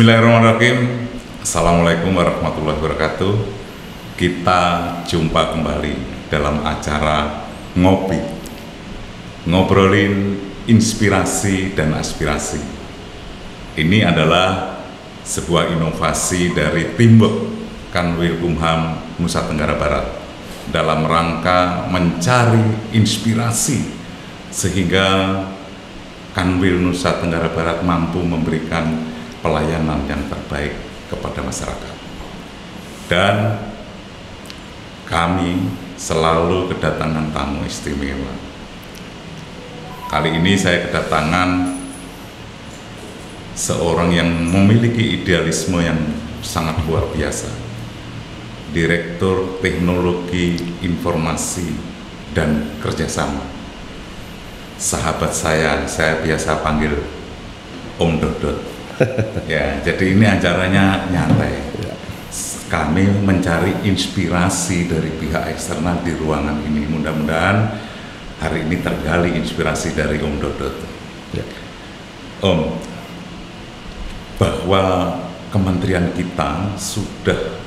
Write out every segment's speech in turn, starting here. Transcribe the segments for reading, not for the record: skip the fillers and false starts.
Bismillahirrahmanirrahim. Assalamualaikum warahmatullahi wabarakatuh. Kita jumpa kembali dalam acara Ngopi, ngobrolin inspirasi dan aspirasi. Ini adalah sebuah inovasi dari Teamwork Kanwilkumham Nusa Tenggara Barat dalam rangka mencari inspirasi sehingga Kanwil Nusa Tenggara Barat mampu memberikan pelayanan yang terbaik kepada masyarakat. Dan kami selalu kedatangan tamu istimewa. Kali ini saya kedatangan seorang yang memiliki idealisme yang sangat luar biasa. Direktur Teknologi Informasi dan Kerjasama. Sahabat saya biasa panggil Om Dodot. Ya, jadi ini acaranya nyantai. Kami mencari inspirasi dari pihak eksternal di ruangan ini. Mudah-mudahan hari ini tergali inspirasi dari Om Dodot. Ya. Om, bahwa kementerian kita sudah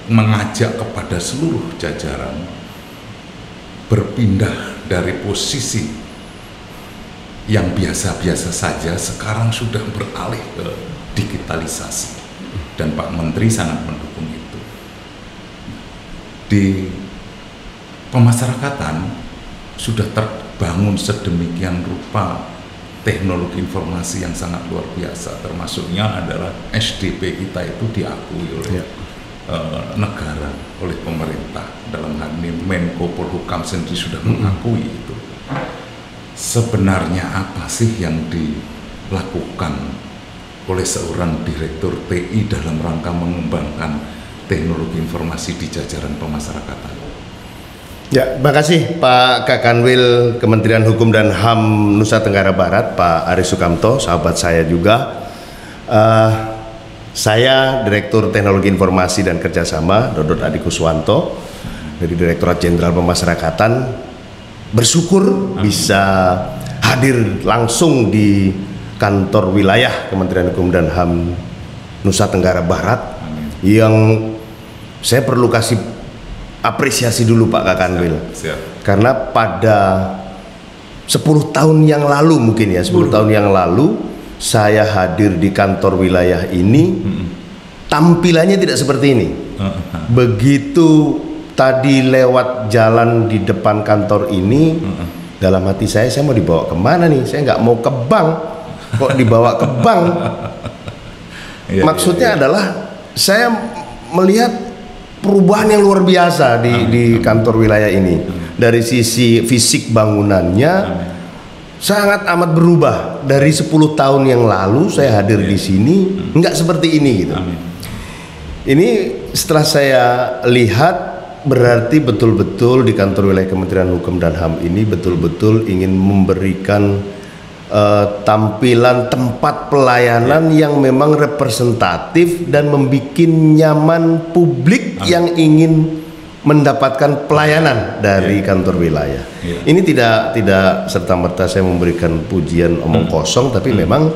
mengajak kepada seluruh jajaran berpindah dari posisi yang biasa-biasa saja sekarang sudah beralih ke digitalisasi, dan Pak Menteri sangat mendukung itu. Di pemasyarakatan sudah terbangun sedemikian rupa teknologi informasi yang sangat luar biasa, termasuknya adalah SDP kita itu diakui oleh negara, oleh pemerintah. Dalam hal ini Menko Polhukam sendiri sudah mengakui itu. Sebenarnya apa sih yang dilakukan oleh seorang direktur TI dalam rangka mengembangkan teknologi informasi di jajaran pemasyarakatan? Ya, terima kasih Pak Kakanwil Kementerian Hukum dan HAM Nusa Tenggara Barat, Pak Aris Sukamto, sahabat saya juga. Saya Direktur Teknologi Informasi dan Kerjasama, Dodot Adi Kuswanto, dari Direktorat Jenderal Pemasyarakatan. Bersyukur bisa hadir langsung di kantor wilayah Kementerian Hukum dan HAM Nusa Tenggara Barat. Yang saya perlu kasih apresiasi dulu Pak Kakanwil. Karena pada 10 tahun yang lalu mungkin ya, 10 tahun yang lalu saya hadir di kantor wilayah ini, tampilannya tidak seperti ini. Begitu tadi lewat jalan di depan kantor ini, dalam hati saya mau dibawa kemana nih? Saya nggak mau ke bank, kok dibawa ke bank? Maksudnya adalah saya melihat perubahan yang luar biasa di kantor wilayah ini. Dari sisi fisik bangunannya sangat amat berubah. Dari 10 tahun yang lalu saya hadir di sini nggak seperti ini gitu. Ini setelah saya lihat, berarti betul-betul di kantor wilayah Kementerian Hukum dan HAM ini betul-betul ingin memberikan tampilan tempat pelayanan yang memang representatif dan membuat nyaman publik yang ingin mendapatkan pelayanan dari kantor wilayah. Ini tidak serta-merta saya memberikan pujian omong kosong, tapi memang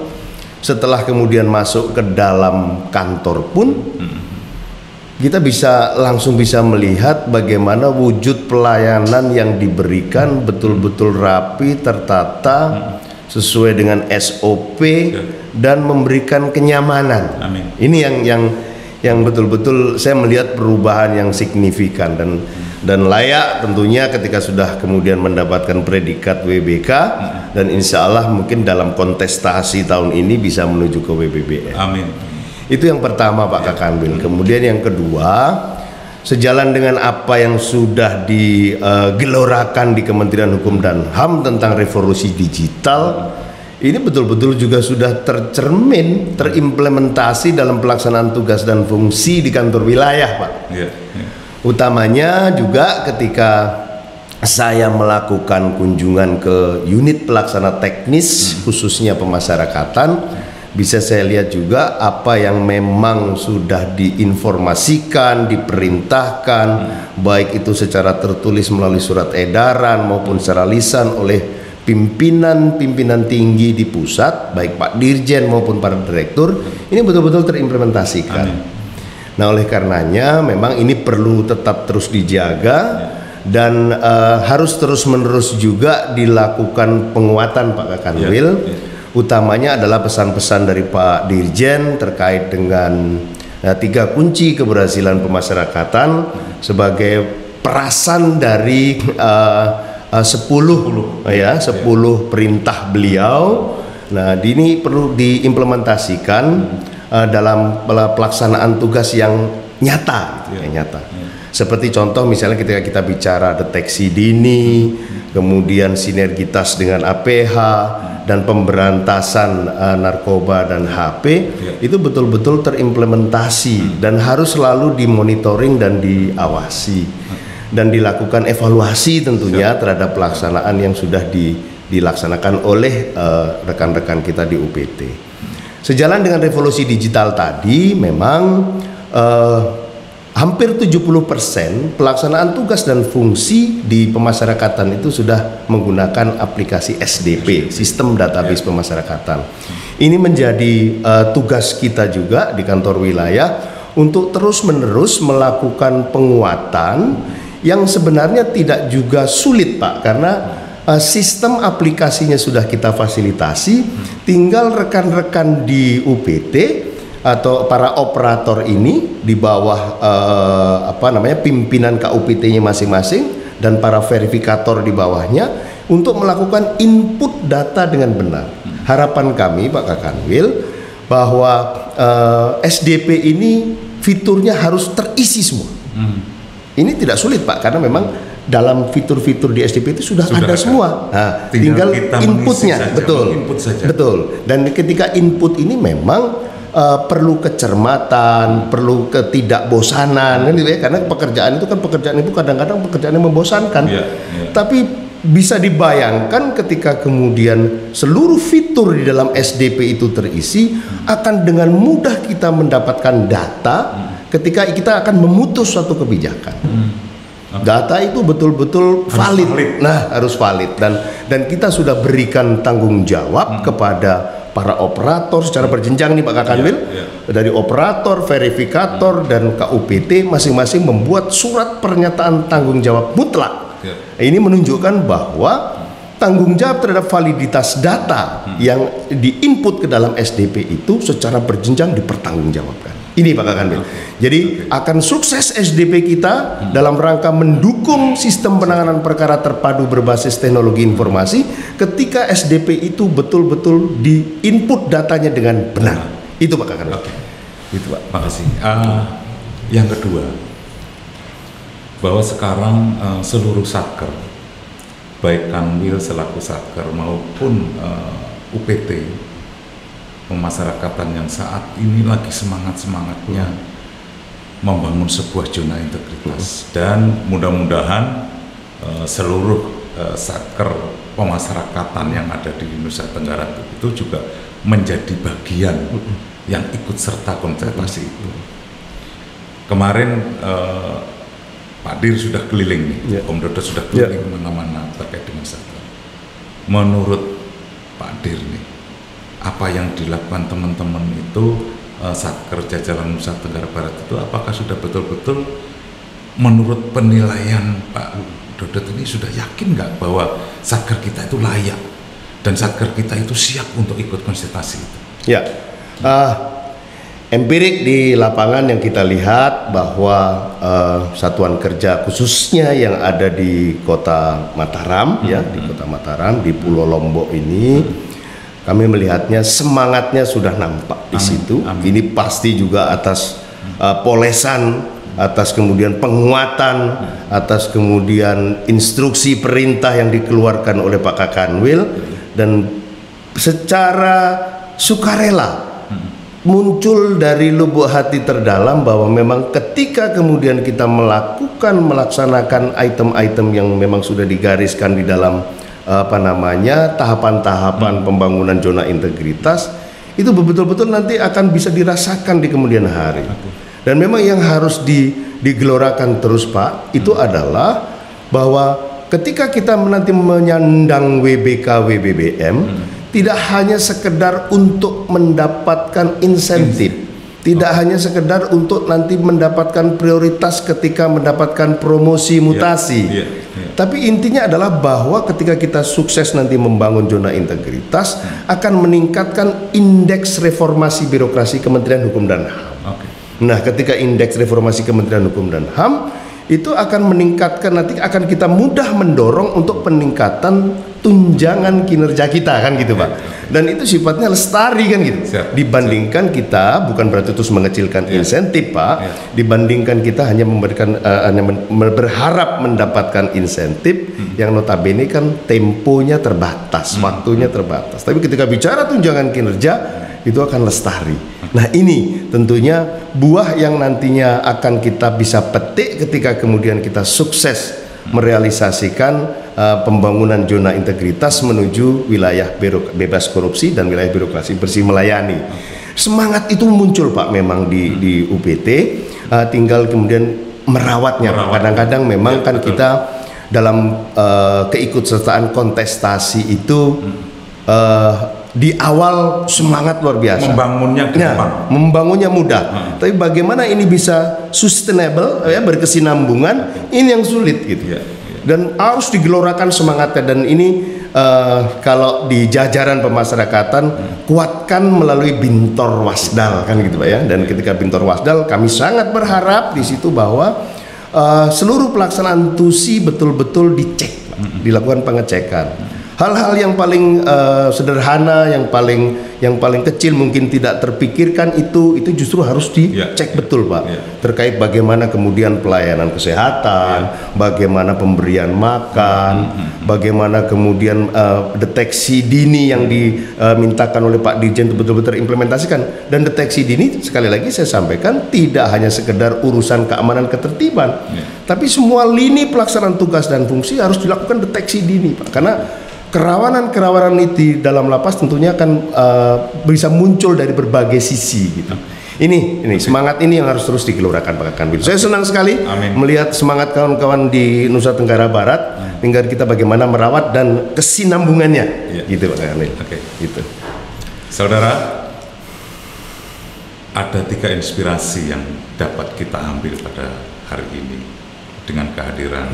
setelah kemudian masuk ke dalam kantor pun kita langsung bisa melihat bagaimana wujud pelayanan yang diberikan betul-betul rapi, tertata, sesuai dengan SOP dan memberikan kenyamanan. Ini yang betul-betul saya melihat perubahan yang signifikan dan layak tentunya ketika sudah kemudian mendapatkan predikat WBK, dan insya Allah mungkin dalam kontestasi tahun ini bisa menuju ke WBBM. Amin. Itu yang pertama Pak Kakanwil. Kemudian yang kedua, sejalan dengan apa yang sudah digelorakan di Kementerian Hukum dan HAM tentang revolusi digital, ini betul-betul juga sudah tercermin, terimplementasi dalam pelaksanaan tugas dan fungsi di kantor wilayah Pak. Utamanya juga ketika saya melakukan kunjungan ke unit pelaksana teknis khususnya pemasyarakatan, bisa saya lihat juga apa yang memang sudah diinformasikan, diperintahkan, baik itu secara tertulis melalui surat edaran maupun secara lisan oleh pimpinan tinggi di pusat, baik Pak Dirjen maupun para direktur, ini betul-betul terimplementasikan. Nah, oleh karenanya memang ini perlu tetap terus dijaga dan harus terus-menerus juga dilakukan penguatan Pak Kakanwil. Utamanya adalah pesan-pesan dari Pak Dirjen terkait dengan 3 kunci keberhasilan pemasyarakatan sebagai perasan dari 10 perintah beliau. Nah, ini perlu diimplementasikan dalam pelaksanaan tugas yang nyata, Seperti contoh misalnya ketika kita bicara deteksi dini, kemudian sinergitas dengan APH dan pemberantasan narkoba dan HP, itu betul-betul terimplementasi dan harus selalu dimonitoring dan diawasi dan dilakukan evaluasi tentunya terhadap pelaksanaan yang sudah dilaksanakan oleh rekan-rekan kita di UPT. Sejalan dengan revolusi digital tadi, memang hampir 70% pelaksanaan tugas dan fungsi di pemasyarakatan itu sudah menggunakan aplikasi SDP, Sistem Database Pemasyarakatan. Ini menjadi tugas kita juga di kantor wilayah untuk terus-menerus melakukan penguatan yang sebenarnya tidak juga sulit, Pak, karena sistem aplikasinya sudah kita fasilitasi, tinggal rekan-rekan di UPT atau para operator ini di bawah pimpinan KUPT-nya masing-masing dan para verifikator di bawahnya untuk melakukan input data dengan benar. Harapan kami Pak Kakanwil bahwa SDP ini fiturnya harus terisi semua. Ini tidak sulit Pak, karena memang dalam fitur-fitur di SDP itu sudah ada semua. Nah, tinggal inputnya, betul. Dan ketika input ini memang perlu kecermatan, perlu ketidakbosanan, kan gitu ya, karena pekerjaan itu kadang-kadang pekerjaan yang membosankan. Tapi bisa dibayangkan ketika kemudian seluruh fitur di dalam SDP itu terisi, akan dengan mudah kita mendapatkan data ketika kita akan memutus suatu kebijakan. Data itu betul-betul valid. Nah, harus valid dan kita sudah berikan tanggung jawab kepada para operator secara berjenjang nih Pak Kakanwil, dari operator, verifikator, dan KUPT masing-masing membuat surat pernyataan tanggung jawab mutlak. Ini menunjukkan bahwa tanggung jawab terhadap validitas data yang diinput ke dalam SDP itu secara berjenjang dipertanggungjawabkan. Ini Pak Kakanwil. Jadi akan sukses SDP kita dalam rangka mendukung sistem penanganan perkara terpadu berbasis teknologi informasi ketika SDP itu betul-betul di-input datanya dengan benar. Itu Pak Kakanwil. Itu Pak. Makasih. Yang kedua, bahwa sekarang seluruh satker, baik Kanwil selaku satker maupun UPT pemasyarakatan yang saat ini lagi semangat-semangatnya membangun sebuah zona integritas, dan mudah-mudahan seluruh satker pemasyarakatan yang ada di Nusa Tenggara itu juga menjadi bagian yang ikut serta kontestasi itu. Kemarin Pak Dir sudah keliling nih, Om Dodo sudah keliling kemana-mana terkait dengan satker. Menurut Pak Dir nih, apa yang dilakukan teman-teman itu satker jajaran Nusa Tenggara Barat itu, apakah sudah betul-betul menurut penilaian Pak Dodot ini sudah yakin nggak bahwa satker kita itu layak dan satker kita itu siap untuk ikut konsultasi itu? Ya, empirik di lapangan yang kita lihat bahwa satuan kerja khususnya yang ada di Kota Mataram, di Kota Mataram, di Pulau Lombok ini, kami melihatnya semangatnya sudah nampak di situ. Ini pasti juga atas polesan, atas kemudian penguatan, atas kemudian instruksi perintah yang dikeluarkan oleh Pak Kakanwil, dan secara sukarela muncul dari lubuk hati terdalam bahwa memang ketika kemudian kita melaksanakan item-item yang memang sudah digariskan di dalam tahapan-tahapan pembangunan zona integritas, itu betul-betul nanti akan bisa dirasakan di kemudian hari. Dan memang yang harus digelorakan terus Pak, itu adalah bahwa ketika kita nanti menyandang WBK WBBM, tidak hanya sekedar untuk mendapatkan insentif, tidak hanya sekedar untuk nanti mendapatkan prioritas ketika mendapatkan promosi mutasi, tapi intinya adalah bahwa ketika kita sukses nanti membangun zona integritas, akan meningkatkan indeks reformasi birokrasi Kementerian Hukum dan HAM. Nah, ketika indeks reformasi Kementerian Hukum dan HAM itu akan meningkatkan, nanti akan kita mudah mendorong untuk peningkatan tunjangan kinerja kita, kan gitu Pak. Dan itu sifatnya lestari, kan gitu. Dibandingkan kita, bukan berarti terus mengecilkan insentif Pak, dibandingkan kita hanya memberikan berharap mendapatkan insentif yang notabene kan temponya terbatas, waktunya terbatas. Tapi ketika bicara tunjangan kinerja itu akan lestari. Nah, ini tentunya buah yang nantinya akan kita bisa petik ketika kemudian kita sukses merealisasikan pembangunan zona integritas menuju wilayah bebas korupsi dan wilayah birokrasi bersih melayani. Semangat itu muncul Pak memang di UPT, tinggal kemudian merawatnya. Kadang-kadang memang kan kita dalam keikutsertaan kontestasi itu di awal semangat luar biasa, membangunnya gampang, membangunnya mudah, tapi bagaimana ini bisa sustainable, ya, berkesinambungan, ini yang sulit gitu. Dan harus digelorakan semangatnya, dan ini kalau di jajaran pemasyarakatan kuatkan melalui Bintor Wasdal, kan gitu Pak ya. Dan ketika Bintor Wasdal, kami sangat berharap di situ bahwa seluruh pelaksanaan TUSI betul-betul dicek, dilakukan pengecekan. Hal-hal yang paling sederhana, yang paling kecil mungkin tidak terpikirkan itu justru harus dicek betul Pak. Terkait bagaimana kemudian pelayanan kesehatan, bagaimana pemberian makan, bagaimana kemudian deteksi dini yang dimintakan oleh Pak Dirjen itu betul-betul terimplementasikan. Dan deteksi dini, sekali lagi saya sampaikan, tidak hanya sekedar urusan keamanan ketertiban, tapi semua lini pelaksanaan tugas dan fungsi harus dilakukan deteksi dini Pak. Karena kerawanan itu di dalam lapas tentunya akan bisa muncul dari berbagai sisi gitu. Ini semangat ini yang harus terus digelorakan Pak Kanwil. Saya senang sekali melihat semangat kawan-kawan di Nusa Tenggara Barat, tinggal kita bagaimana merawat dan kesinambungannya, gitu Pak Kanwil. Gitu. Saudara, ada 3 inspirasi yang dapat kita ambil pada hari ini dengan kehadiran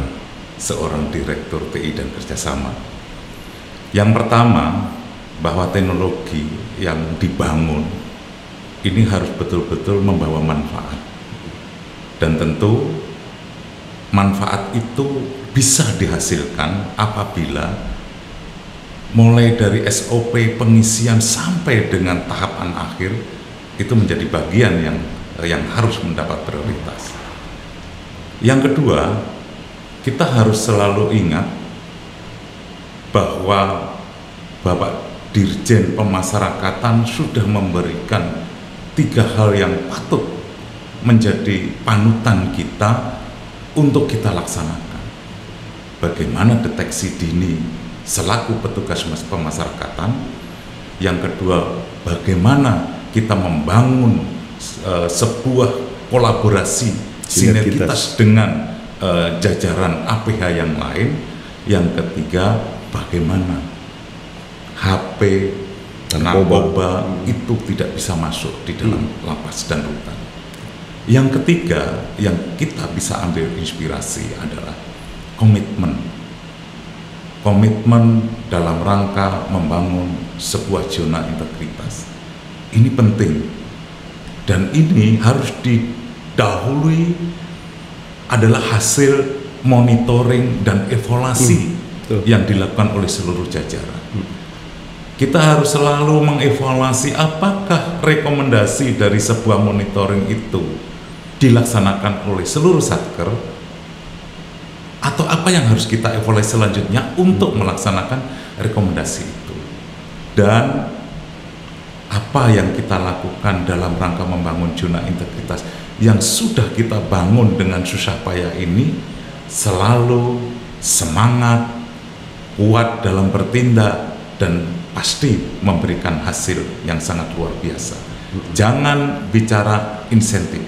seorang direktur TI dan kerjasama. Yang pertama, bahwa teknologi yang dibangun ini harus betul-betul membawa manfaat, dan tentu manfaat itu bisa dihasilkan apabila mulai dari SOP pengisian sampai dengan tahapan akhir itu menjadi bagian yang harus mendapat prioritas. Yang kedua, kita harus selalu ingat bahwa Bapak Dirjen Pemasyarakatan sudah memberikan 3 hal yang patut menjadi panutan kita untuk kita laksanakan. Bagaimana deteksi dini selaku petugas pemasyarakatan. Yang kedua, bagaimana kita membangun sebuah kolaborasi sinergitas dengan jajaran APH yang lain. Yang ketiga, bagaimana HP, narkoba itu tidak bisa masuk di dalam lapas dan rutan. Yang ketiga, yang kita bisa ambil inspirasi adalah komitmen dalam rangka membangun sebuah zona integritas. Ini penting, dan ini harus didahului adalah hasil monitoring dan evaluasi yang dilakukan oleh seluruh jajaran. Kita harus selalu mengevaluasi apakah rekomendasi dari sebuah monitoring itu dilaksanakan oleh seluruh satker, atau apa yang harus kita evaluasi selanjutnya untuk melaksanakan rekomendasi itu. Dan apa yang kita lakukan dalam rangka membangun zona integritas yang sudah kita bangun dengan susah payah ini, selalu semangat, kuat dalam bertindak, dan pasti memberikan hasil yang sangat luar biasa. Jangan bicara insentif,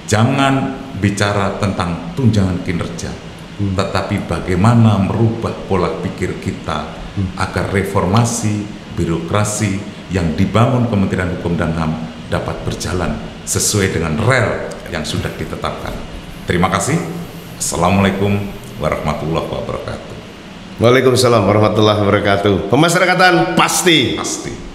jangan bicara tentang tunjangan kinerja, tetapi bagaimana merubah pola pikir kita agar reformasi birokrasi yang dibangun Kementerian Hukum dan HAM dapat berjalan sesuai dengan rel yang sudah ditetapkan. Terima kasih. Assalamualaikum warahmatullahi wabarakatuh. Waalaikumsalam warahmatullahi wabarakatuh. Pemasyarakatan pasti.